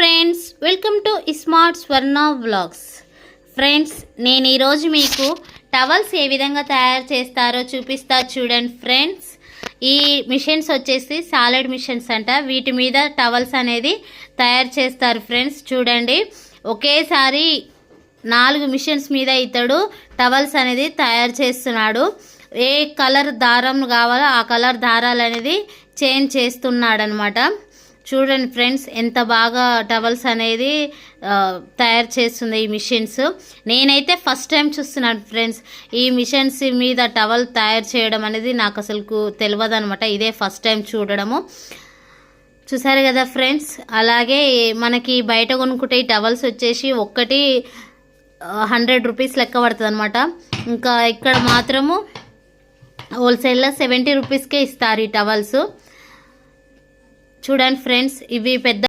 Friends, welcome to smart Swarna vlogs. Friends, నేను ఈరోజు మీకు టవల్స్ ఏ విధంగా తయారు చేస్తారో చూపిస్తా చూడండి. ఫ్రెండ్స్, ఈ మిషన్స్ వచ్చేసి సాలిడ్ మిషన్స్ అంట. వీటి మీద టవల్స్ అనేది తయారు చేస్తారు. ఫ్రెండ్స్ చూడండి, ఒకేసారి 4 మిషన్స్ మీద ఇతడు టవల్స్ అనేది తయారు చేస్తున్నాడు. ఏ కలర్ దారం కావాలో ఆ కలర్ దారాలు అనేది చేంజ్ చేస్తున్నాడు అనమాట. చూడండి ఫ్రెండ్స్, ఎంత బాగా టవల్స్ అనేది తయారు చేస్తుంది ఈ మిషన్స్. నేనైతే ఫస్ట్ టైం చూస్తున్నాను ఫ్రెండ్స్. ఈ మిషన్స్ మీద టవల్ తయారు చేయడం అనేది నాకు అసలు తెలియదు అనమాట. ఇదే ఫస్ట్ టైం చూడడము. చూసారు కదా ఫ్రెండ్స్. అలాగే మనకి బయట కొనుక్కుంటే ఈ టవల్స్ వచ్చేసి ఒక్కటి 100 రూపీస్ లెక్క పడుతుంది అనమాట. ఇంకా ఇక్కడ మాత్రము హోల్సేల్లో 70 రూపీస్కే ఇస్తారు ఈ టవల్స్. చూడండి ఫ్రెండ్స్, ఇవి పెద్ద